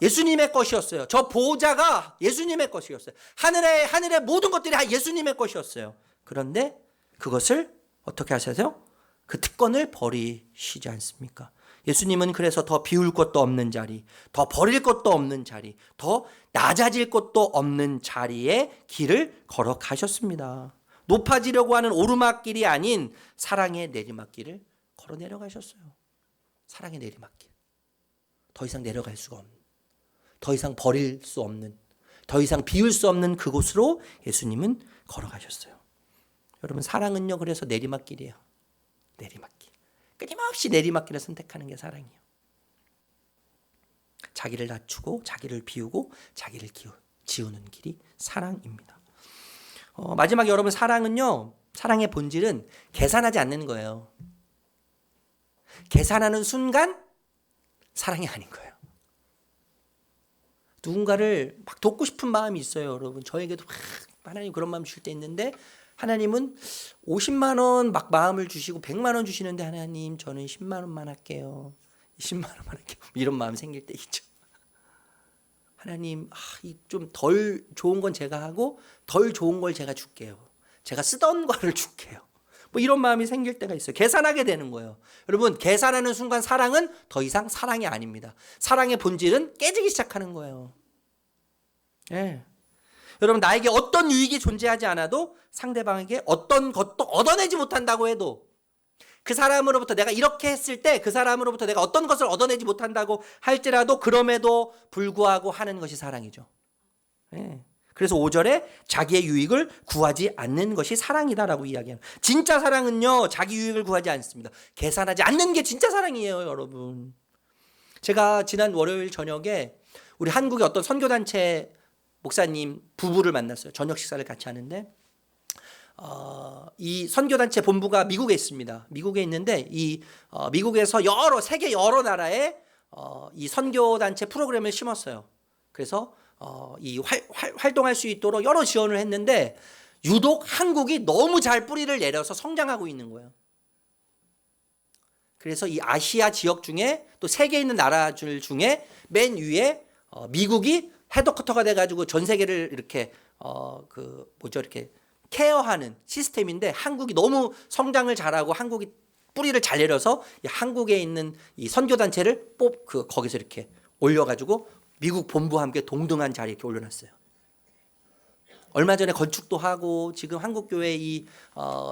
예수님의 것이었어요. 저 보호자가 예수님의 것이었어요. 하늘의 모든 것들이 다 예수님의 것이었어요. 그런데 그것을 어떻게 하세요? 그 특권을 버리시지 않습니까? 예수님은 그래서 더 비울 것도 없는 자리, 더 버릴 것도 없는 자리, 더 낮아질 것도 없는 자리에 길을 걸어가셨습니다. 높아지려고 하는 오르막길이 아닌 사랑의 내리막길을 걸어 내려가셨어요. 사랑의 내리막길. 더 이상 내려갈 수가 없는, 더 이상 버릴 수 없는, 더 이상 비울 수 없는 그곳으로 예수님은 걸어가셨어요. 여러분, 사랑은요, 그래서 내리막길이에요. 내리막길. 끊임없이 내리막길을 선택하는 게 사랑이에요. 자기를 낮추고 자기를 비우고 자기를 지우는 길이 사랑입니다. 마지막에 여러분, 사랑은요, 사랑의 본질은 계산하지 않는 거예요. 계산하는 순간 사랑이 아닌 거예요. 누군가를 막 돕고 싶은 마음이 있어요, 여러분. 저에게도 막 하나님 그런 마음 주실 때 있는데, 하나님은 50만 원 막 마음을 주시고 100만 원 주시는데, 하나님 저는 10만 원만 할게요. 10만 원만 할게요. 이런 마음 생길 때 있죠. 하나님, 좀 덜 좋은 건 제가 하고 덜 좋은 걸 제가 줄게요. 제가 쓰던 거를 줄게요. 뭐 이런 마음이 생길 때가 있어요. 계산하게 되는 거예요. 여러분, 계산하는 순간 사랑은 더 이상 사랑이 아닙니다. 사랑의 본질은 깨지기 시작하는 거예요. 예. 여러분, 나에게 어떤 유익이 존재하지 않아도 상대방에게 어떤 것도 얻어내지 못한다고 해도, 그 사람으로부터 내가 이렇게 했을 때 그 사람으로부터 내가 어떤 것을 얻어내지 못한다고 할지라도 그럼에도 불구하고 하는 것이 사랑이죠. 예. 그래서 5절에 자기의 유익을 구하지 않는 것이 사랑이다라고 이야기해요. 진짜 사랑은요, 자기 유익을 구하지 않습니다. 계산하지 않는 게 진짜 사랑이에요, 여러분. 제가 지난 월요일 저녁에 우리 한국의 어떤 선교단체 목사님 부부를 만났어요. 저녁 식사를 같이 하는데, 이 선교단체 본부가 미국에 있습니다. 미국에 있는데, 미국에서 세계 여러 나라에 이 선교단체 프로그램을 심었어요. 그래서 이 활동할 수 있도록 여러 지원을 했는데, 유독 한국이 너무 잘 뿌리를 내려서 성장하고 있는 거예요. 그래서 이 아시아 지역 중에, 또 세계에 있는 나라들 중에 맨 위에 미국이 헤드쿼터가 돼가지고 전 세계를 이렇게 이렇게 케어하는 시스템인데, 한국이 너무 성장을 잘하고 한국이 뿌리를 잘 내려서 이 한국에 있는 이 선교단체를 거기서 이렇게 올려가지고 미국 본부와 함께 동등한 자리에 이렇게 올려놨어요. 얼마 전에 건축도 하고 지금 한국교회 이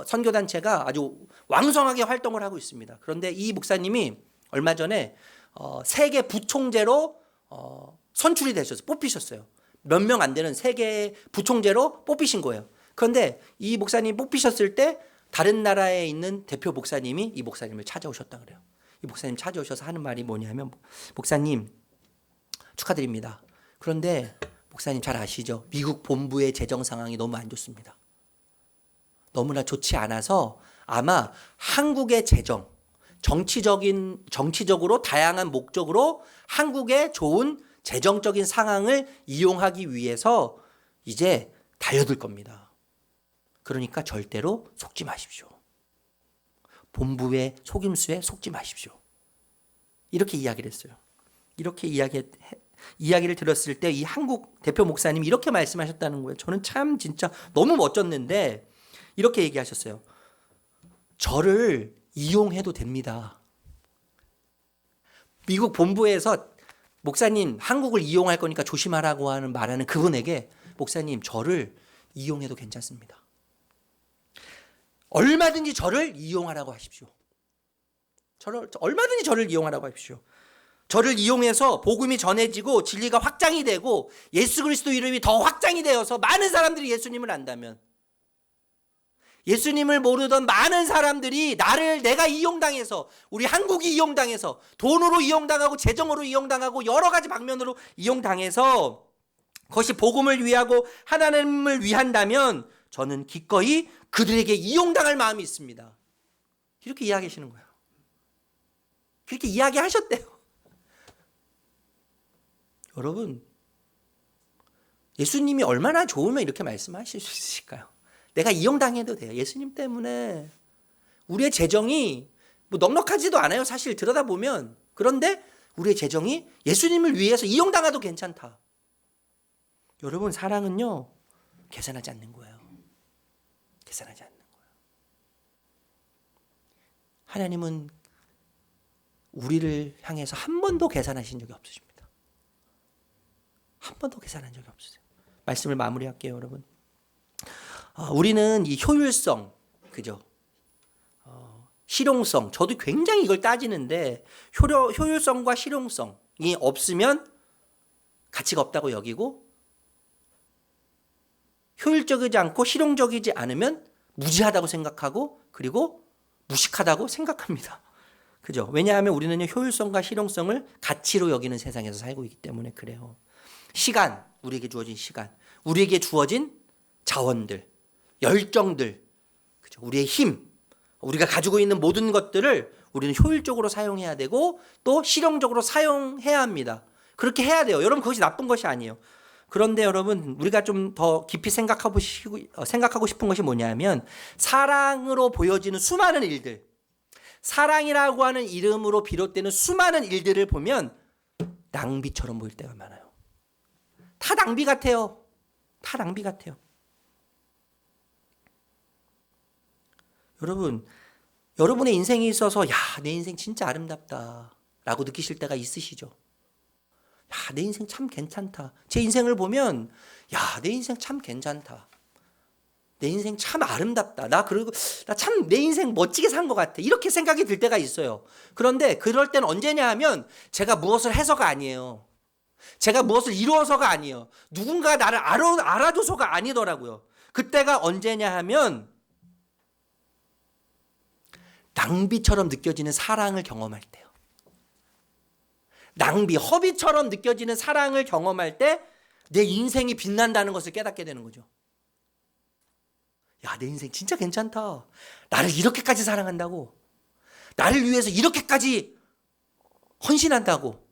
선교단체가 아주 왕성하게 활동을 하고 있습니다. 그런데 이 목사님이 얼마 전에 세계 부총재로 선출이 되셔서 뽑히셨어요. 몇 명 안 되는 세계 부총재로 뽑히신 거예요. 그런데 이 목사님이 뽑히셨을 때 다른 나라에 있는 대표 목사님이 이 목사님을 찾아오셨다 그래요. 이 목사님 찾아오셔서 하는 말이 뭐냐면, 목사님 축하드립니다. 그런데 목사님 잘 아시죠? 미국 본부의 재정 상황이 너무 안 좋습니다. 너무나 좋지 않아서 아마 한국의 재정, 정치적으로 다양한 목적으로 한국의 좋은 재정적인 상황을 이용하기 위해서 이제 달려들 겁니다. 그러니까 절대로 속지 마십시오. 본부의 속임수에 속지 마십시오. 이렇게 이야기를 했어요. 이렇게 이야기를 들었을 때 이 한국 대표 목사님이 이렇게 말씀하셨다는 거예요. 저는 참 진짜 너무 멋졌는데, 이렇게 얘기하셨어요. 저를 이용해도 됩니다. 미국 본부에서 목사님 한국을 이용할 거니까 조심하라고 말하는 그분에게, 목사님 저를 이용해도 괜찮습니다. 얼마든지 저를 이용하라고 하십시오. 얼마든지 저를 이용하라고 하십시오. 저를 이용해서 복음이 전해지고 진리가 확장이 되고 예수 그리스도 이름이 더 확장이 되어서 많은 사람들이 예수님을 안다면, 예수님을 모르던 많은 사람들이 내가 이용당해서, 우리 한국이 이용당해서, 돈으로 이용당하고 재정으로 이용당하고 여러 가지 방면으로 이용당해서 그것이 복음을 위하고 하나님을 위한다면 저는 기꺼이 그들에게 이용당할 마음이 있습니다. 이렇게 이야기하시는 거예요. 그렇게 이야기하셨대요. 여러분, 예수님이 얼마나 좋으면 이렇게 말씀하실 수 있을까요? 내가 이용당해도 돼요. 예수님 때문에 우리의 재정이 뭐 넉넉하지도 않아요. 사실 들여다보면. 그런데 우리의 재정이 예수님을 위해서 이용당해도 괜찮다. 여러분, 사랑은요, 계산하지 않는 거예요. 계산하지 않는 거예요. 하나님은 우리를 향해서 한 번도 계산하신 적이 없으십니다. 한 번도 계산한 적이 없으세요. 말씀을 마무리할게요, 여러분. 우리는 이 효율성, 그죠? 실용성, 저도 굉장히 이걸 따지는데 효율성과 실용성이 없으면 가치가 없다고 여기고, 효율적이지 않고 실용적이지 않으면 무지하다고 생각하고, 그리고 무식하다고 생각합니다. 그죠? 왜냐하면 우리는 효율성과 실용성을 가치로 여기는 세상에서 살고 있기 때문에 그래요. 시간, 우리에게 주어진 시간, 우리에게 주어진 자원들, 열정들, 그죠? 우리의 힘, 우리가 가지고 있는 모든 것들을 우리는 효율적으로 사용해야 되고 또 실용적으로 사용해야 합니다. 그렇게 해야 돼요. 여러분, 그것이 나쁜 것이 아니에요. 그런데 여러분, 우리가 좀 더 깊이 생각하고 싶은 것이 뭐냐면, 사랑으로 보여지는 수많은 일들, 사랑이라고 하는 이름으로 비롯되는 수많은 일들을 보면 낭비처럼 보일 때가 많아요. 다 낭비 같아요. 다 낭비 같아요. 여러분, 여러분의 인생에 있어서 야, 내 인생 진짜 아름답다 라고 느끼실 때가 있으시죠? 야, 내 인생 참 괜찮다. 제 인생을 보면 야, 내 인생 참 괜찮다. 내 인생 참 아름답다. 나 참 내 인생 멋지게 산 것 같아. 이렇게 생각이 들 때가 있어요. 그런데 그럴 때는 언제냐 하면 제가 무엇을 해서가 아니에요. 제가 무엇을 이루어서가 아니에요. 누군가 나를 알아줘서가 아니더라고요. 그때가 언제냐 하면 낭비처럼 느껴지는 사랑을 경험할 때요. 낭비, 허비처럼 느껴지는 사랑을 경험할 때 내 인생이 빛난다는 것을 깨닫게 되는 거죠. 야, 내 인생 진짜 괜찮다. 나를 이렇게까지 사랑한다고. 나를 위해서 이렇게까지 헌신한다고.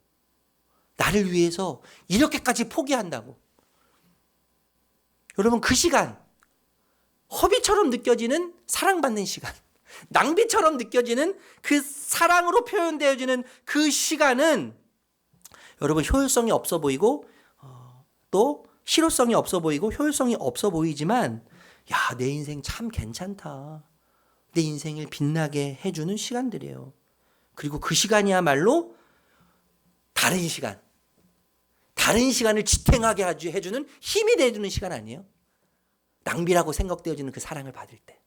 나를 위해서 이렇게까지 포기한다고. 여러분, 그 시간, 허비처럼 느껴지는 사랑받는 시간, 낭비처럼 느껴지는 그 사랑으로 표현되어지는 그 시간은 여러분, 효율성이 없어 보이고 또 실효성이 없어 보이고 효율성이 없어 보이지만, 야, 내 인생 참 괜찮다. 내 인생을 빛나게 해주는 시간들이에요. 그리고 그 시간이야말로 다른 시간을 지탱하게 해주는 힘이 되어주는 시간 아니에요? 낭비라고 생각되어지는 그 사랑을 받을 때.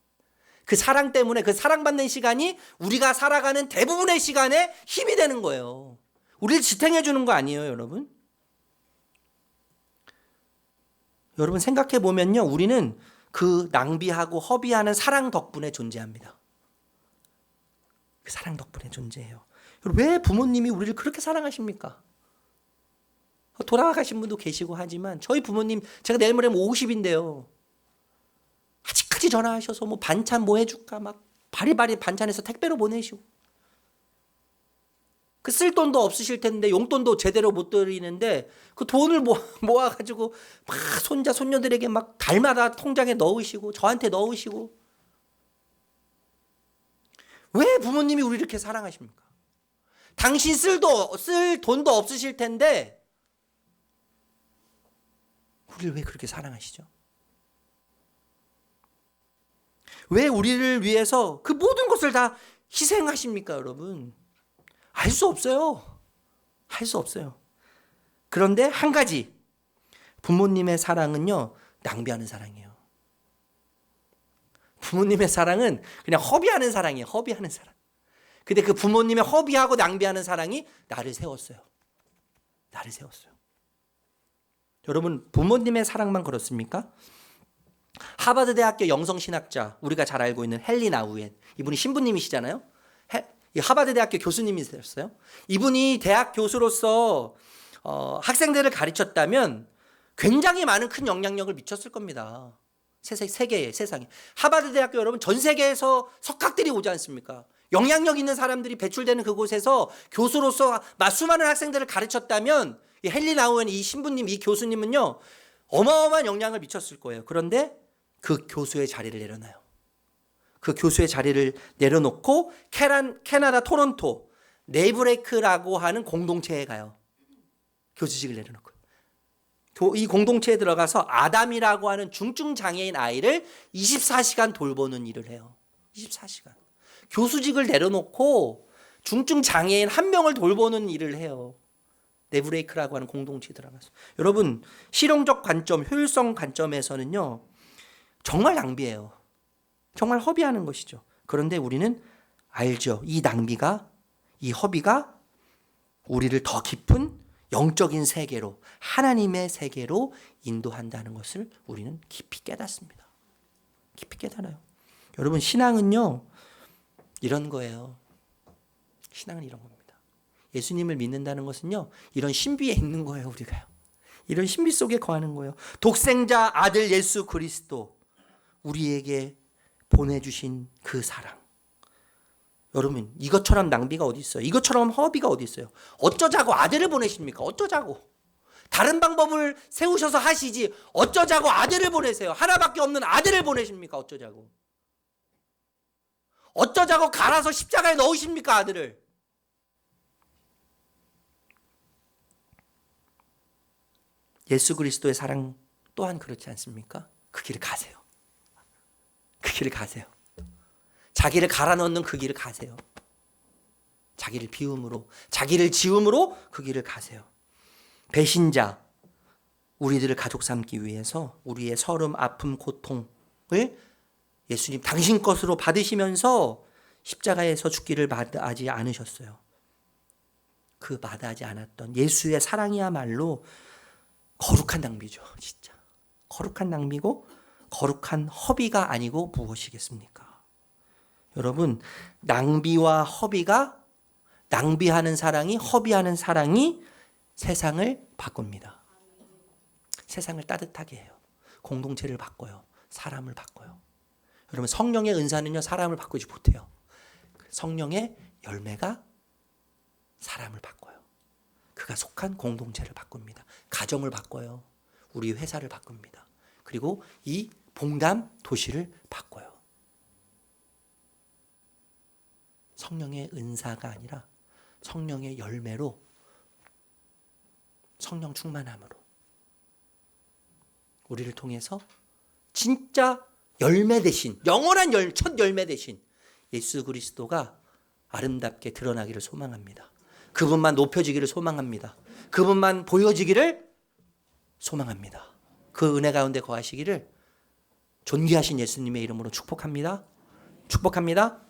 그 사랑 때문에, 그 사랑받는 시간이 우리가 살아가는 대부분의 시간에 힘이 되는 거예요. 우리를 지탱해 주는 거 아니에요, 여러분? 여러분, 생각해 보면요, 우리는 그 낭비하고 허비하는 사랑 덕분에 존재합니다. 그 사랑 덕분에 존재해요. 왜 부모님이 우리를 그렇게 사랑하십니까? 돌아가신 분도 계시고 하지만 저희 부모님, 제가 내일 모레면 50인데요. 아직까지 전화하셔서 뭐 반찬 뭐 해줄까 막 바리바리 반찬해서 택배로 보내시고, 그 쓸 돈도 없으실 텐데 용돈도 제대로 못 드리는데 그 돈을 모아가지고 막 손자 손녀들에게 막 달마다 통장에 넣으시고 저한테 넣으시고. 왜 부모님이 우리 이렇게 사랑하십니까? 당신 쓸 돈도 없으실 텐데 우리를 왜 그렇게 사랑하시죠? 왜 우리를 위해서 그 모든 것을 다 희생하십니까, 여러분? 알 수 없어요. 할 수 없어요. 그런데 한 가지, 부모님의 사랑은요, 낭비하는 사랑이에요. 부모님의 사랑은 그냥 허비하는 사랑이에요. 허비하는 사랑. 근데 그 부모님의 허비하고 낭비하는 사랑이 나를 세웠어요. 나를 세웠어요. 여러분, 부모님의 사랑만 그렇습니까? 하버드 대학교 영성신학자, 우리가 잘 알고 있는 헨리 나우엔, 이분이 신부님이시잖아요. 하버드 대학교 교수님이셨어요. 이분이 대학 교수로서 학생들을 가르쳤다면 굉장히 많은 큰 영향력을 미쳤을 겁니다. 세상에. 하버드 대학교, 여러분, 전 세계에서 석학들이 오지 않습니까? 영향력 있는 사람들이 배출되는 그곳에서 교수로서 수많은 학생들을 가르쳤다면 이 헨리 나우엔, 이 신부님, 이 교수님은요, 어마어마한 영향을 미쳤을 거예요. 그런데 그 교수의 자리를 내려놔요. 그 교수의 자리를 내려놓고 캐나다 토론토 네브레이크라고 하는 공동체에 가요. 교수직을 내려놓고. 이 공동체에 들어가서 아담이라고 하는 중증 장애인 아이를 24시간 돌보는 일을 해요. 24시간. 교수직을 내려놓고 중증 장애인 한 명을 돌보는 일을 해요. 네브레이크라고 하는 공동체에 들어가서. 여러분, 실용적 관점, 효율성 관점에서는요, 정말 낭비예요. 정말 허비하는 것이죠. 그런데 우리는 알죠. 이 낭비가, 이 허비가 우리를 더 깊은 영적인 세계로, 하나님의 세계로 인도한다는 것을 우리는 깊이 깨닫습니다. 깊이 깨달아요. 여러분, 신앙은요, 이런 거예요. 신앙은 이런 겁니다. 예수님을 믿는다는 것은요, 이런 신비에 있는 거예요, 우리가요. 이런 신비 속에 거하는 거예요. 독생자 아들 예수 그리스도, 우리에게 보내주신 그 사랑. 여러분, 이것처럼 낭비가 어디 있어요? 이것처럼 허비가 어디 있어요? 어쩌자고 아들을 보내십니까? 어쩌자고? 다른 방법을 세우셔서 하시지 어쩌자고 아들을 보내세요? 하나밖에 없는 아들을 보내십니까? 어쩌자고? 어쩌자고 갈아서 십자가에 넣으십니까? 아들을? 예수 그리스도의 사랑 또한 그렇지 않습니까? 그 길을 가세요. 그 길을 가세요. 자기를 갈아 넣는 그 길을 가세요. 자기를 비움으로, 자기를 지움으로 그 길을 가세요. 배신자, 우리들을 가족 삼기 위해서 우리의 서름, 아픔, 고통을 예수님 당신 것으로 받으시면서 십자가에서 죽기를 마다하지 않으셨어요. 그 마다하지 않았던 예수의 사랑이야말로 거룩한 낭비죠. 진짜 거룩한 낭비고 거룩한 허비가 아니고 무엇이겠습니까? 여러분, 낭비와 허비가, 낭비하는 사랑이, 허비하는 사랑이 세상을 바꿉니다. 세상을 따뜻하게 해요. 공동체를 바꿔요. 사람을 바꿔요. 여러분, 성령의 은사는요, 사람을 바꾸지 못해요. 성령의 열매가 사람을 바꿔요. 그가 속한 공동체를 바꿉니다. 가정을 바꿔요. 우리 회사를 바꿉니다. 그리고 이 봉담 도시를 바꿔요. 성령의 은사가 아니라 성령의 열매로, 성령 충만함으로 우리를 통해서 진짜 열매 대신, 영원한 첫 열매 대신 예수 그리스도가 아름답게 드러나기를 소망합니다. 그분만 높여지기를 소망합니다. 그분만 보여지기를 소망합니다. 그 은혜 가운데 거하시기를 존귀하신 예수님의 이름으로 축복합니다. 축복합니다.